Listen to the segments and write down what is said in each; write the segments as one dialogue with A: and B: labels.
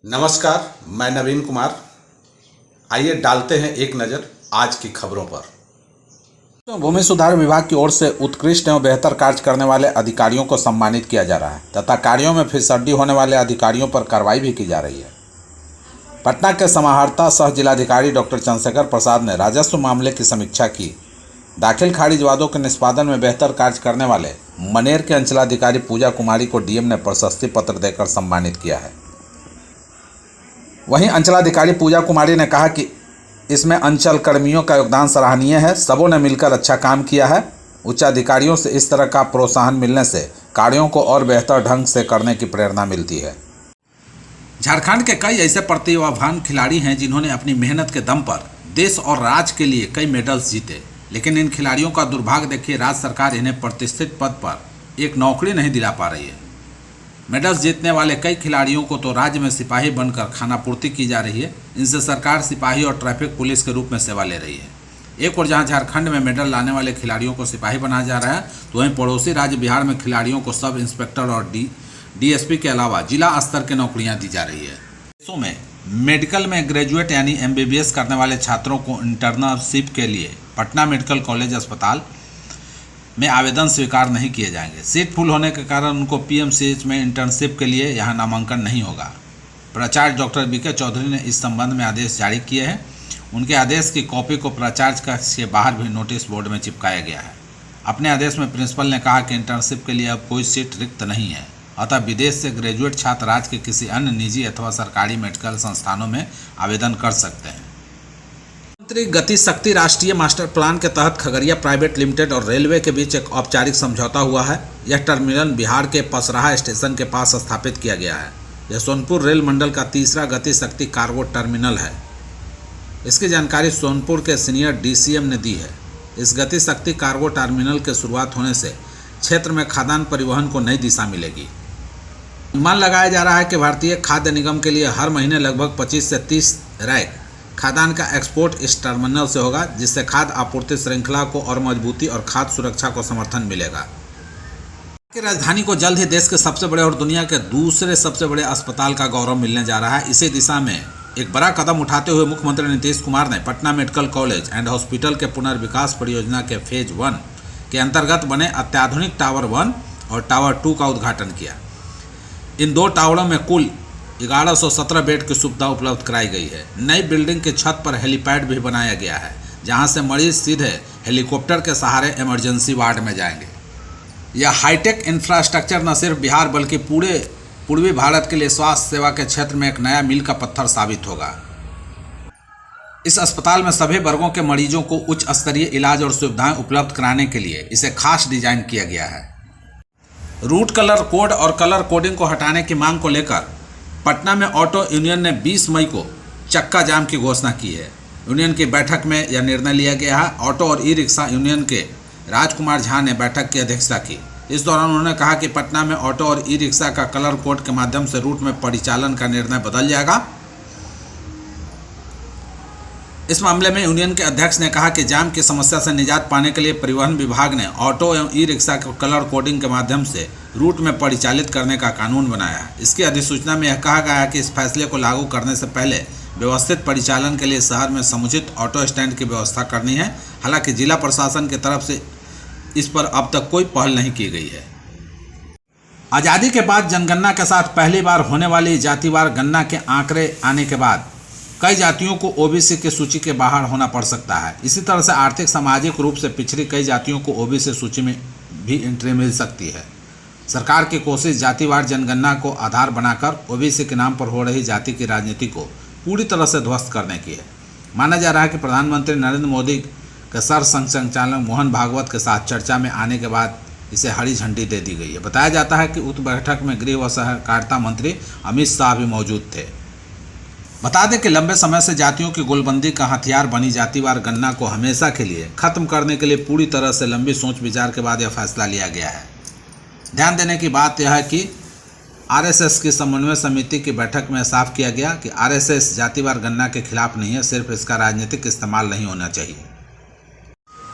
A: नमस्कार, मैं नवीन कुमार। आइए डालते हैं एक नज़र आज की खबरों पर। भूमि सुधार विभाग की ओर से उत्कृष्ट एवं बेहतर कार्य करने वाले अधिकारियों को सम्मानित किया जा रहा है तथा कार्यों में फिसड्डी होने वाले अधिकारियों पर कार्रवाई भी की जा रही है। पटना के समाहर्ता सह जिलाधिकारी डॉक्टर चंद्रशेखर प्रसाद ने राजस्व मामले की समीक्षा की। दाखिल खारिज वादों के निष्पादन में बेहतर कार्य करने वाले मनेर के अंचलाधिकारी पूजा कुमारी को डीएम ने प्रशस्ति पत्र देकर सम्मानित किया है। वहीं अंचलाधिकारी पूजा कुमारी ने कहा कि इसमें अंचल कर्मियों का योगदान सराहनीय है, सबों ने मिलकर अच्छा काम किया है। उच्च अधिकारियों से इस तरह का प्रोत्साहन मिलने से कार्यों को और बेहतर ढंग से करने की प्रेरणा मिलती है। झारखंड के कई ऐसे प्रतिभावान खिलाड़ी हैं जिन्होंने अपनी मेहनत के दम पर देश और राज्य के लिए कई मेडल्स जीते, लेकिन इन खिलाड़ियों का दुर्भाग्य देखिए, राज्य सरकार इन्हें प्रतिष्ठित पद पर एक नौकरी नहीं दिला पा रही है। मेडल्स जीतने वाले कई खिलाड़ियों को तो राज्य में सिपाही बनकर खानापूर्ति की जा रही है। इनसे सरकार सिपाही और ट्रैफिक पुलिस के रूप में सेवा ले रही है। एक और जहां झारखंड में मेडल लाने वाले खिलाड़ियों को सिपाही बनाया जा रहा है, तो वहीं पड़ोसी राज्य बिहार में खिलाड़ियों को सब इंस्पेक्टर और डीएसपी के अलावा जिला स्तर की नौकरियां दी जा रही है। देशों में मेडिकल में ग्रेजुएट यानी MBBS करने वाले छात्रों को इंटर्नशिप के लिए पटना मेडिकल कॉलेज अस्पताल में आवेदन स्वीकार नहीं किए जाएंगे। सीट फुल होने के कारण उनको PMCH में इंटर्नशिप के लिए यहां नामांकन नहीं होगा। प्राचार्य डॉक्टर BK चौधरी ने इस संबंध में आदेश जारी किए हैं। उनके आदेश की कॉपी को प्राचार्य कक्ष के बाहर भी नोटिस बोर्ड में चिपकाया गया है। अपने आदेश में प्रिंसिपल ने कहा कि इंटर्नशिप के लिए अब कोई सीट रिक्त नहीं है, अतः विदेश से ग्रेजुएट छात्र राज्य के किसी अन्य निजी अथवा सरकारी मेडिकल संस्थानों में आवेदन कर सकते हैं। गति शक्ति राष्ट्रीय मास्टर प्लान के तहत खगड़िया प्राइवेट लिमिटेड और रेलवे के बीच एक औपचारिक समझौता हुआ है। यह टर्मिनल बिहार के पसराहा स्टेशन के पास स्थापित किया गया है। यह सोनपुर रेल मंडल का तीसरा गति शक्ति कार्गो टर्मिनल है। इसकी जानकारी सोनपुर के सीनियर DCM ने दी है। इस गति शक्ति कार्गो टर्मिनल के शुरुआत होने से क्षेत्र में खाद्यान्न परिवहन को नई दिशा मिलेगी। अनुमान लगाया जा रहा है कि भारतीय खाद्य निगम के लिए हर महीने लगभग 25 से 30 रैक खाद्यान्न का एक्सपोर्ट इस टर्मिनल से होगा, जिससे खाद्य आपूर्ति श्रृंखला को और मजबूती और खाद्य सुरक्षा को समर्थन मिलेगा। राजधानी को जल्द ही देश के सबसे बड़े और दुनिया के दूसरे सबसे बड़े अस्पताल का गौरव मिलने जा रहा है। इसी दिशा में एक बड़ा कदम उठाते हुए मुख्यमंत्री नीतीश कुमार ने Patna medical college and hospital के पुनर्विकास परियोजना के फेज 1 के अंतर्गत बने अत्याधुनिक टावर 1 और टावर 2 का उद्घाटन किया। इन दो टावरों में कुल 1117 बेड की सुविधा उपलब्ध कराई गई है। नई बिल्डिंग की छत पर हेलीपैड भी बनाया गया है, जहां से मरीज सीधे हेलीकॉप्टर के सहारे इमरजेंसी वार्ड में जाएंगे। यह हाईटेक इंफ्रास्ट्रक्चर न सिर्फ बिहार बल्कि पूरे पूर्वी भारत के लिए स्वास्थ्य सेवा के क्षेत्र में एक नया मील का पत्थर साबित होगा। इस अस्पताल में सभी वर्गों के मरीजों को उच्च स्तरीय इलाज और सुविधाएं उपलब्ध कराने के लिए इसे खास डिजाइन किया गया है। रूट कलर कोड और कलर कोडिंग को हटाने की मांग को लेकर पटना में ऑटो यूनियन ने 20 मई को चक्का जाम की घोषणा की है। यूनियन की बैठक में यह निर्णय लिया गया है। ऑटो और ई-रिक्शा यूनियन के राजकुमार झा ने बैठक की अध्यक्षता की। इस दौरान उन्होंने कहा कि पटना में ऑटो और ई-रिक्शा का कलर कोड के माध्यम से रूट में परिचालन का निर्णय बदल जाएगा। इस मामले में यूनियन के अध्यक्ष ने कहा कि जाम की समस्या से निजात पाने के लिए परिवहन विभाग ने ऑटो एवं ई-रिक्शा को कलर कोडिंग के माध्यम से रूट में परिचालित करने का कानून बनाया है। इसकी अधिसूचना में यह कहा गया है कि इस फैसले को लागू करने से पहले व्यवस्थित परिचालन के लिए शहर में समुचित ऑटो स्टैंड की व्यवस्था करनी है। हालांकि जिला प्रशासन की तरफ से इस पर अब तक कोई पहल नहीं की गई है। आज़ादी के बाद जनगणना के साथ पहली बार होने वाली जातिवार गणना के आंकड़े आने के बाद कई जातियों को OBC की सूची के बाहर होना पड़ सकता है। इसी तरह से आर्थिक सामाजिक रूप से पिछड़ी कई जातियों को OBC सूची में भी एंट्री मिल सकती है। सरकार की कोशिश जातिवार जनगणना को आधार बनाकर OBC के नाम पर हो रही जाति की राजनीति को पूरी तरह से ध्वस्त करने की है। माना जा रहा है कि प्रधानमंत्री नरेंद्र मोदी के सर संचालक मोहन भागवत के साथ चर्चा में आने के बाद इसे हरी झंडी दे दी गई है। बताया जाता है कि उक्त बैठक में गृह व सहकारिता मंत्री अमित शाह भी मौजूद थे। बता दें कि लंबे समय से जातियों की गोलबंदी का हथियार बनी जातिवार गणना को हमेशा के लिए खत्म करने के लिए पूरी तरह से लंबी सोच विचार के बाद यह फैसला लिया गया है। ध्यान देने की बात यह है कि RSS की समन्वय समिति की बैठक में साफ किया गया कि RSS जातिवार गणना के खिलाफ नहीं है, सिर्फ इसका राजनीतिक इस्तेमाल नहीं होना चाहिए।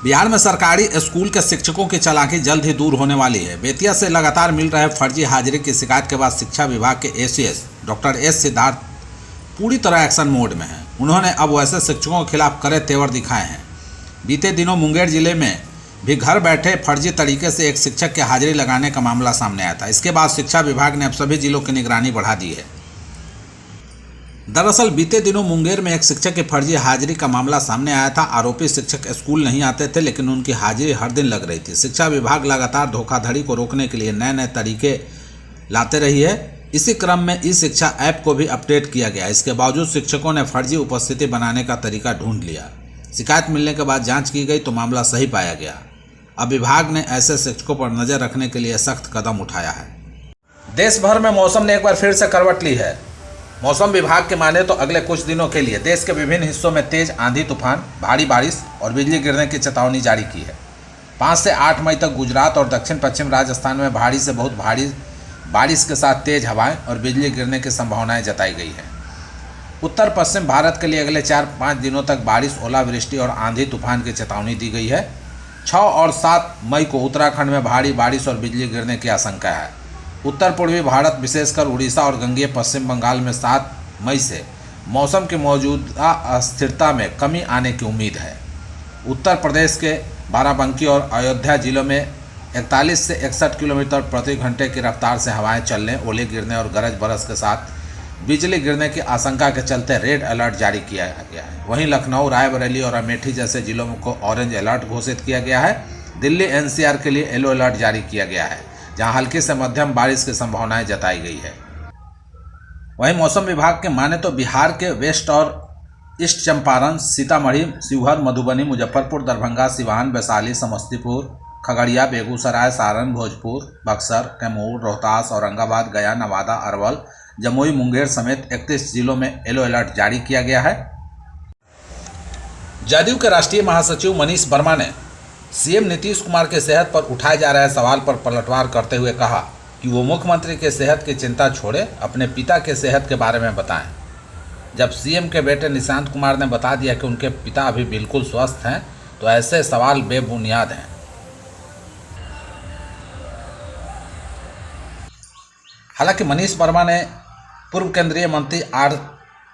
A: बिहार में सरकारी स्कूल के शिक्षकों की चालाकी जल्द ही दूर होने वाली है। बेतिया से लगातार मिल रहे फर्जी हाजिरी की शिकायत के बाद शिक्षा विभाग के ACS डॉक्टर S सिद्धार्थ पूरी तरह एक्शन मोड में है। उन्होंने अब वैसे शिक्षकों के खिलाफ कड़े तेवर दिखाए हैं। बीते दिनों मुंगेर जिले में भी घर बैठे फर्जी तरीके से एक शिक्षक की हाजिरी लगाने का मामला सामने आया था। इसके बाद शिक्षा विभाग ने अब सभी जिलों की निगरानी बढ़ा दी है। दरअसल बीते दिनों मुंगेर में एक शिक्षक की फर्जी हाजिरी का मामला सामने आया था। आरोपी शिक्षक स्कूल नहीं आते थे, लेकिन उनकी हाजिरी हर दिन लग रही थी। शिक्षा विभाग लगातार धोखाधड़ी को रोकने के लिए नए नए तरीके लाते रही है। इसी क्रम में ई शिक्षा ऐप को भी अपडेट किया गया। इसके बावजूद शिक्षकों ने फर्जी उपस्थिति बनाने का तरीका ढूंढ लिया। शिकायत मिलने के बाद जांच की गई तो मामला सही पाया गया। अब विभाग ने ऐसे शिक्षकों पर नजर रखने के लिए सख्त कदम उठाया है। देश भर में मौसम ने एक बार फिर से करवट ली है। मौसम विभाग के माने तो अगले कुछ दिनों के लिए देश के विभिन्न हिस्सों में तेज आंधी तूफान, भारी बारिश और बिजली गिरने की चेतावनी जारी की है। 5 से 8 मई तक गुजरात और दक्षिण पश्चिम राजस्थान में भारी से बहुत भारी बारिश के साथ तेज हवाएं और बिजली गिरने की संभावनाएं जताई गई है। उत्तर पश्चिम भारत के लिए अगले 4-5 दिनों तक बारिश, ओलावृष्टि और आंधी तूफान की चेतावनी दी गई है। 6 और 7 मई को उत्तराखंड में भारी बारिश और बिजली गिरने की आशंका है। उत्तर पूर्वी भारत विशेषकर उड़ीसा और गंगेय पश्चिम बंगाल में 7 मई से मौसम की मौजूदा अस्थिरता में कमी आने की उम्मीद है। उत्तर प्रदेश के बाराबंकी और अयोध्या जिलों में 41 से 61 किलोमीटर प्रति घंटे की रफ्तार से हवाएं चलने, ओले गिरने और गरज बरस के साथ बिजली गिरने की आशंका के चलते रेड अलर्ट जारी किया गया है। वहीं लखनऊ, रायबरेली और अमेठी जैसे जिलों को ऑरेंज अलर्ट घोषित किया गया है। दिल्ली एनसीआर के लिए येलो अलर्ट जारी किया गया है, जहां हल्की से मध्यम बारिश की संभावनाएं जताई गई है। वहीं मौसम विभाग के माने तो बिहार के वेस्ट और ईस्ट चंपारण, सीतामढ़ी, शिवहर, मधुबनी, मुजफ्फरपुर, दरभंगा, सिवान, वैशाली, समस्तीपुर, खगड़िया, बेगूसराय, सारण, भोजपुर, बक्सर, कैमूर, रोहतास, औरंगाबाद, गया, नवादा, अरवल, जमुई, मुंगेर समेत 31 जिलों में येलो अलर्ट जारी किया गया है। जदयू के राष्ट्रीय महासचिव मनीष वर्मा ने सीएम नीतीश कुमार के सेहत पर उठाए जा रहे सवाल पर पलटवार करते हुए कहा कि वो मुख्यमंत्री के सेहत की चिंता छोड़े, अपने पिता के सेहत के बारे में बताएं। जब सीएम के बेटे निशांत कुमार ने बता दिया कि उनके पिता अभी बिल्कुल स्वस्थ हैं, तो ऐसे सवाल बेबुनियाद हैं। हालांकि मनीष वर्मा ने पूर्व केंद्रीय मंत्री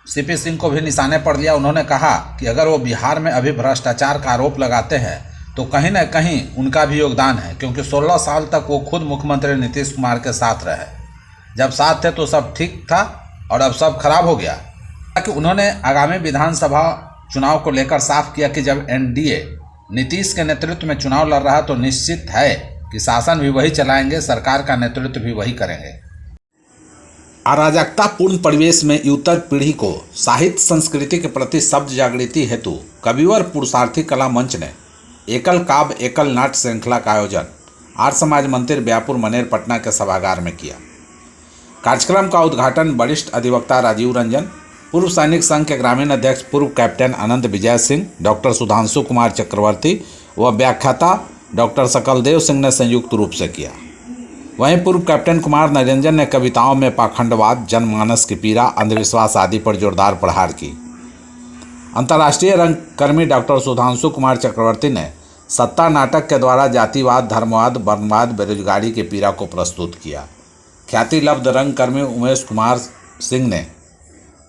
A: सीपी सिंह को भी निशाने पर लिया। उन्होंने कहा कि अगर वो बिहार में अभी भ्रष्टाचार का आरोप लगाते हैं तो कहीं न कहीं उनका भी योगदान है, क्योंकि 16 साल तक वो खुद मुख्यमंत्री नीतीश कुमार के साथ रहे। जब साथ थे तो सब ठीक था और अब सब खराब हो गया। ताकि उन्होंने आगामी विधानसभा चुनाव को लेकर साफ किया कि जब एनडीए नीतीश के नेतृत्व में चुनाव लड़ रहा तो निश्चित है कि शासन भी वही चलाएंगे, सरकार का नेतृत्व भी वही करेंगे। अराजकतापूर्ण परिवेश में युवतर पीढ़ी को साहित्य संस्कृति के प्रति शब्द जागृति हेतु कविवर पुरुषार्थी कला मंच ने एकल काव्य एकल नाट्य श्रृंखला का आयोजन आर्य समाज मंदिर ब्यापुर मनेर पटना के सभागार में किया। कार्यक्रम का उद्घाटन वरिष्ठ अधिवक्ता राजीव रंजन, पूर्व सैनिक संघ के ग्रामीण अध्यक्ष पूर्व कैप्टन अनंत विजय सिंह, डॉक्टर सुधांशु कुमार चक्रवर्ती व व्याख्याता डॉक्टर सकलदेव सिंह ने संयुक्त रूप से किया। वहीं पूर्व कैप्टन कुमार निरंजन ने कविताओं में पाखंडवाद, जनमानस की पीड़ा, अंधविश्वास आदि पर जोरदार प्रहार की। अंतर्राष्ट्रीय रंगकर्मी डॉक्टर सुधांशु कुमार चक्रवर्ती ने सत्ता नाटक के द्वारा जातिवाद, धर्मवाद, वर्णवाद, बेरोजगारी की पीड़ा को प्रस्तुत किया। ख्याति लब्ध रंगकर्मी उमेश कुमार सिंह ने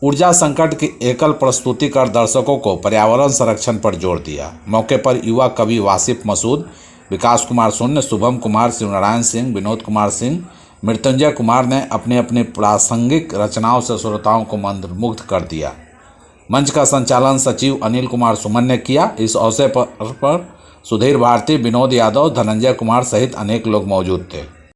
A: ऊर्जा संकट की एकल प्रस्तुति कर दर्शकों को पर्यावरण संरक्षण पर जोर दिया। मौके पर युवा कवि वासिफ मसूद, विकास कुमार शून्य, शुभम कुमार, शिवनारायण सिंह, विनोद कुमार सिंह, मृत्युंजय कुमार ने अपनी अपनी प्रासंगिक रचनाओं से श्रोताओं को मंत्रमुग्ध कर दिया। मंच का संचालन सचिव अनिल कुमार सुमन ने किया। इस अवसर पर सुधीर भारती, विनोद यादव, धनंजय कुमार सहित अनेक लोग मौजूद थे।